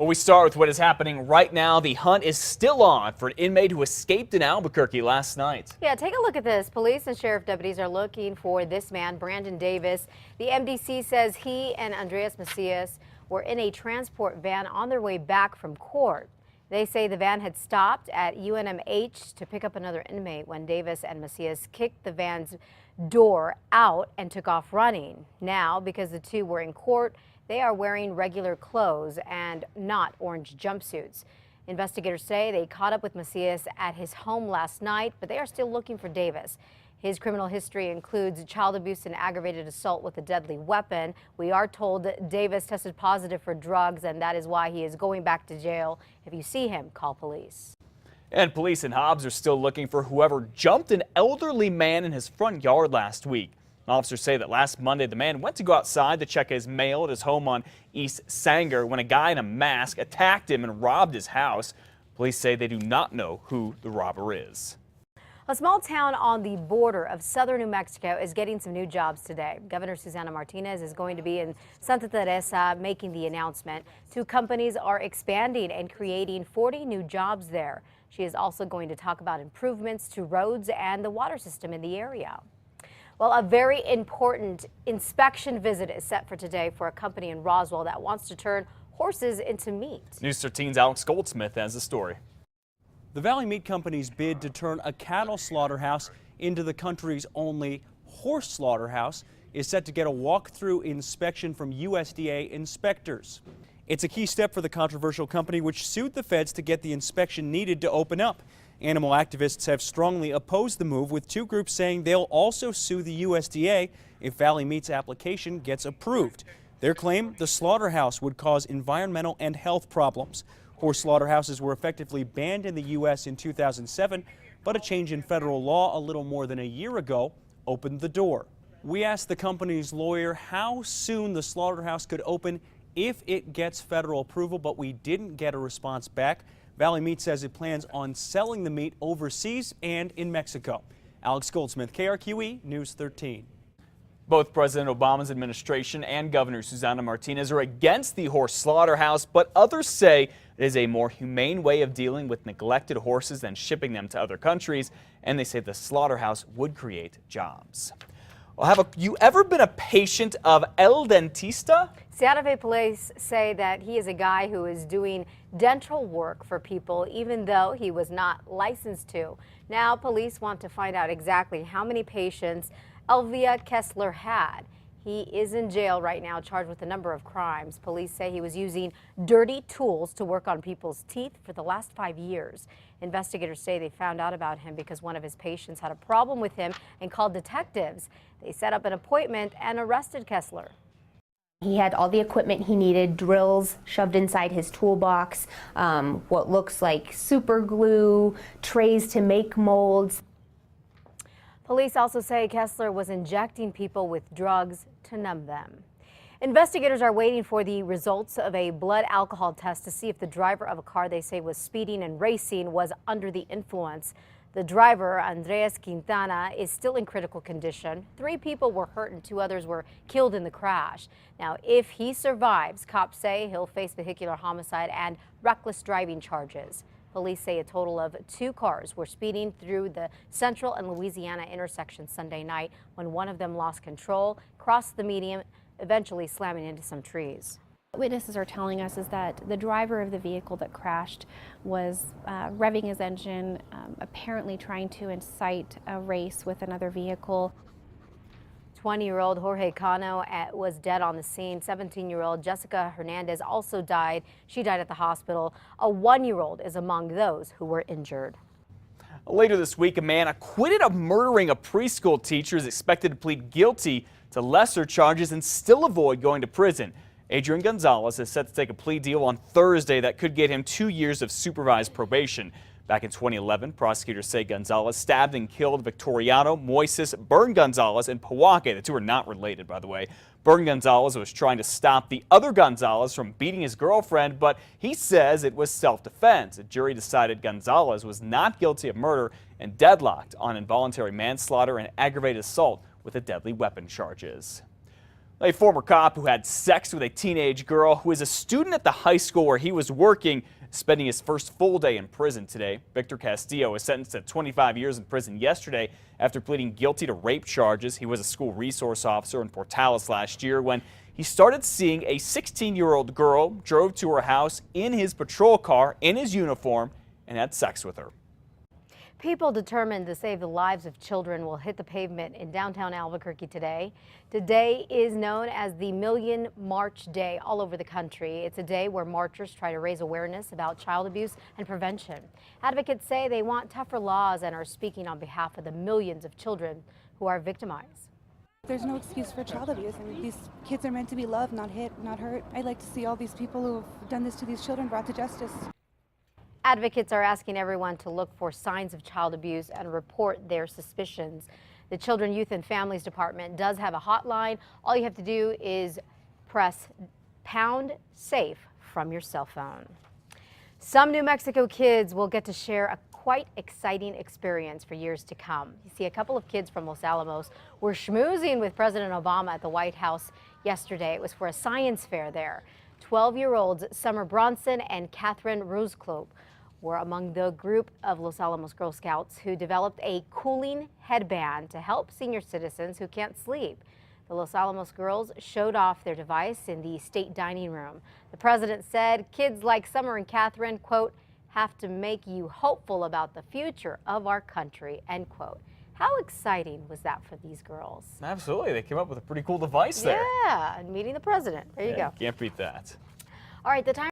Well, we start with what is happening right now. The hunt is still on for an inmate who escaped in Albuquerque last night. Yeah, take a look at this. Police and sheriff deputies are looking for this man, Brandon Davis. The MDC says he and Andres Macias were in a transport van on their way back from court. They say the van had stopped at UNMH to pick up another inmate when Davis and Macias kicked the van's door out and took off running. Now, because the two were in court, they are wearing regular clothes and not orange jumpsuits. Investigators say they caught up with Macias at his home last night, but they are still looking for Davis. His criminal history includes child abuse and aggravated assault with a deadly weapon. We are told that Davis tested positive for drugs, and that is why he is going back to jail. If you see him, call police. And police in Hobbs are still looking for whoever jumped an elderly man in his front yard last week. Officers say that last Monday, the man went to go outside to check his mail at his home on East Sanger when a guy in a mask attacked him and robbed his house. Police say they do not know who the robber is. A small town on the border of southern New Mexico is getting some new jobs today. Governor Susana Martinez is going to be in Santa Teresa making the announcement. 2 companies are expanding and creating 40 new jobs there. She is also going to talk about improvements to roads and the water system in the area. Well, a very important inspection visit is set for today for a company in Roswell that wants to turn horses into meat. News 13's Alex Goldsmith has the story. The Valley Meat Company's bid to turn a cattle slaughterhouse into the country's only horse slaughterhouse is set to get a walkthrough inspection from USDA inspectors. It's a key step for the controversial company, which sued the feds to get the inspection needed to open up. Animal activists have strongly opposed the move, with 2 groups saying they'll also sue the USDA if Valley Meat's application gets approved. Their claim, the slaughterhouse would cause environmental and health problems. Horse slaughterhouses were effectively banned in the U.S. in 2007, but a change in federal law a little more than a year ago opened the door. We asked the company's lawyer how soon the slaughterhouse could open if it gets federal approval, but we didn't get a response back. Valley Meat says it plans on selling the meat overseas and in Mexico. Alex Goldsmith, KRQE News 13. Both President Obama's administration and Governor Susana Martinez are against the horse slaughterhouse, but others say it is a more humane way of dealing with neglected horses than shipping them to other countries, and they say the slaughterhouse would create jobs. Well, have you ever been a patient of El Dentista? Santa Fe police say that he is a guy who is doing dental work for people even though he was not licensed to. Now police want to find out exactly how many patients Elvia Kessler had. He is in jail right now, charged with a number of crimes. Police say he was using dirty tools to work on people's teeth for the last 5 years. Investigators say they found out about him because one of his patients had a problem with him and called detectives. They set up an appointment and arrested Kessler. He had all the equipment he needed, drills shoved inside his toolbox, what looks like super glue, trays to make molds. Police also say Kessler was injecting people with drugs to numb them. Investigators are waiting for the results of a blood alcohol test to see if the driver of a car they say was speeding and racing was under the influence. The driver, Andres Quintana, is still in critical condition. 3 people were hurt and 2 others were killed in the crash. Now, if he survives, cops say he'll face vehicular homicide and reckless driving charges. Police say a total of 2 cars were speeding through the Central and Louisiana intersection Sunday night when one of them lost control, crossed the median, eventually slamming into some trees. What witnesses are telling us is that the driver of the vehicle that crashed was revving his engine, apparently trying to incite a race with another vehicle. 20-year-old Jorge Cano was dead on the scene. 17-year-old Jessica Hernandez also died. She died at the hospital. A 1-year-old is among those who were injured. Later this week, a man acquitted of murdering a preschool teacher is expected to plead guilty to lesser charges and still avoid going to prison. Adrian Gonzalez is set to take a plea deal on Thursday that could get him 2 years of supervised probation. Back in 2011, prosecutors say Gonzalez stabbed and killed Victoriano, Moises, Bern Gonzalez, and Powake. The 2 are not related, by the way. Bern Gonzalez was trying to stop the other Gonzalez from beating his girlfriend, but he says it was self-defense. A jury decided Gonzalez was not guilty of murder and deadlocked on involuntary manslaughter and aggravated assault with a deadly weapon charges. A former cop who had sex with a teenage girl who is a student at the high school where he was working is spending his first full day in prison today. Victor Castillo was sentenced to 25 years in prison yesterday after pleading guilty to rape charges. He was a school resource officer in Portales last year when he started seeing a 16-year-old girl, drove to her house in his patrol car in his uniform, and had sex with her. People determined to save the lives of children will hit the pavement in downtown Albuquerque today. Today is known as the Million March Day all over the country. It's a day where marchers try to raise awareness about child abuse and prevention. Advocates say they want tougher laws and are speaking on behalf of the millions of children who are victimized. There's no excuse for child abuse. I mean, these kids are meant to be loved, not hit, not hurt. I'd like to see all these people who have done this to these children brought to justice. Advocates are asking everyone to look for signs of child abuse and report their suspicions. The Children, Youth and Families Department does have a hotline. All you have to do is press #SAFE from your cell phone. Some New Mexico kids will get to share a quite exciting experience for years to come. You see, a couple of kids from Los Alamos were schmoozing with President Obama at the White House yesterday. It was for a science fair there. 12-year-olds Summer Bronson and Catherine Roseclope were among the group of Los Alamos Girl Scouts who developed a cooling headband to help senior citizens who can't sleep. The Los Alamos girls showed off their device in the state dining room. The president said kids like Summer and Catherine, quote, have to make you hopeful about the future of our country, end quote. How exciting was that for these girls? Absolutely. They came up with a pretty cool device there. Yeah, and meeting the president. There you go. Can't beat that. All right, the time.